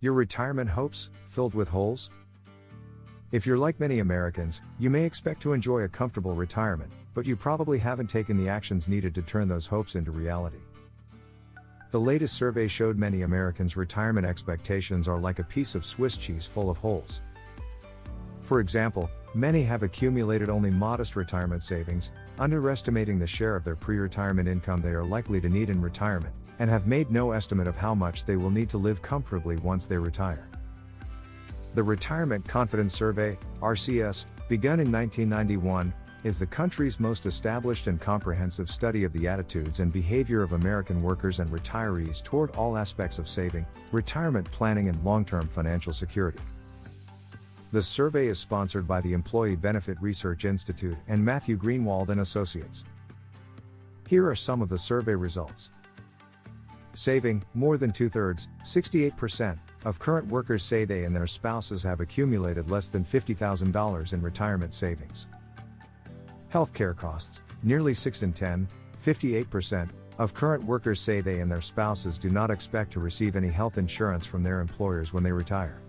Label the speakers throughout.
Speaker 1: Your retirement hopes, filled with holes? If you're like many Americans, you may expect to enjoy a comfortable retirement, but you probably haven't taken the actions needed to turn those hopes into reality. The latest survey showed many Americans' retirement expectations are like a piece of Swiss cheese full of holes. For example, many have accumulated only modest retirement savings, underestimating the share of their pre-retirement income they are likely to need in retirement, and have made no estimate of how much they will need to live comfortably once they retire. The Retirement Confidence Survey, RCS, begun in 1991, is the country's most established and comprehensive study of the attitudes and behavior of American workers and retirees toward all aspects of saving, retirement planning and long-term financial security. The survey is sponsored by the Employee Benefit Research Institute and Matthew Greenwald and Associates. Here are some of the survey results. Saving, more than two-thirds, 68%, of current workers say they and their spouses have accumulated less than $50,000 in retirement savings. Healthcare costs, nearly 6 in 10, 58%, of current workers say they and their spouses do not expect to receive any health insurance from their employers when they retire.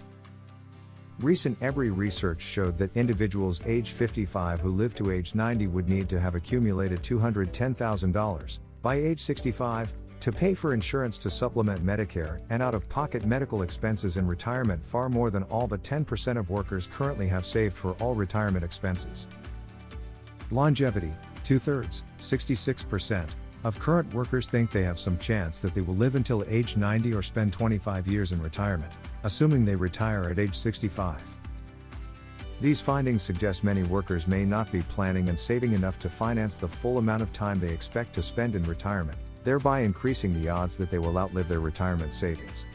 Speaker 1: Recent Embry research showed that individuals age 55 who live to age 90 would need to have accumulated $210,000 by age 65 to pay for insurance to supplement Medicare and out-of-pocket medical expenses in retirement. Far more than all but 10% of workers currently have saved for all retirement expenses. Longevity, two-thirds, 66%, of current workers think they have some chance that they will live until age 90 or spend 25 years in retirement, assuming they retire at age 65. These findings suggest many workers may not be planning and saving enough to finance the full amount of time they expect to spend in retirement, thereby increasing the odds that they will outlive their retirement savings.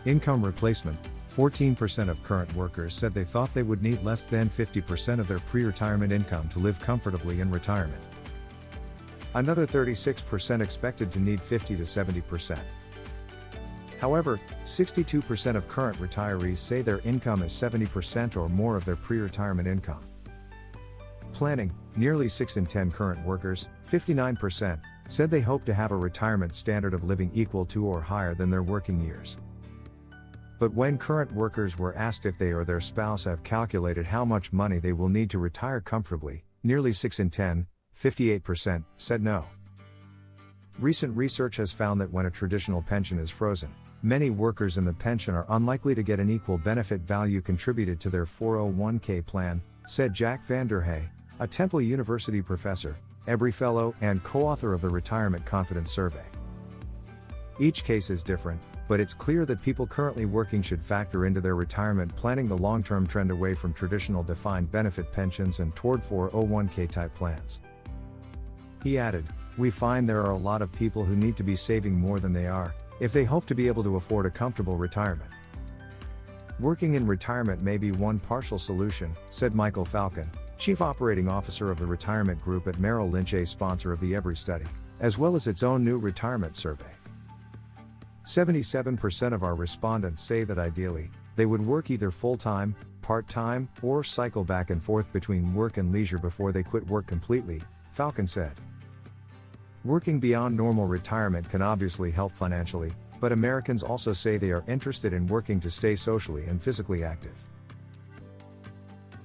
Speaker 1: Income replacement, 14% of current workers said they thought they would need less than 50% of their pre-retirement income to live comfortably in retirement. Another 36% expected to need 50 to 70%. However, 62% of current retirees say their income is 70% or more of their pre-retirement income. Planning, nearly 6 in 10 current workers, 59%, said they hope to have a retirement standard of living equal to or higher than their working years. But when current workers were asked if they or their spouse have calculated how much money they will need to retire comfortably, nearly 6 in 10, 58%, said no. Recent research has found that when a traditional pension is frozen, many workers in the pension are unlikely to get an equal benefit value contributed to their 401k plan, said Jack Vander Hey, a Temple University professor, Embry Fellow, and co-author of the Retirement Confidence Survey. Each case is different, but it's clear that people currently working should factor into their retirement planning the long-term trend away from traditional defined benefit pensions and toward 401k type plans. He added, "We find there are a lot of people who need to be saving more than they are, if they hope to be able to afford a comfortable retirement. Working in retirement may be one partial solution," said Michael Falcon, Chief Operating Officer of the Retirement Group at Merrill Lynch, a sponsor of the Embry study, as well as its own new retirement survey. 77% of our respondents say that ideally, they would work either full-time, part-time, or cycle back and forth between work and leisure before they quit work completely, Falcon said. Working beyond normal retirement can obviously help financially, but Americans also say they are interested in working to stay socially and physically active.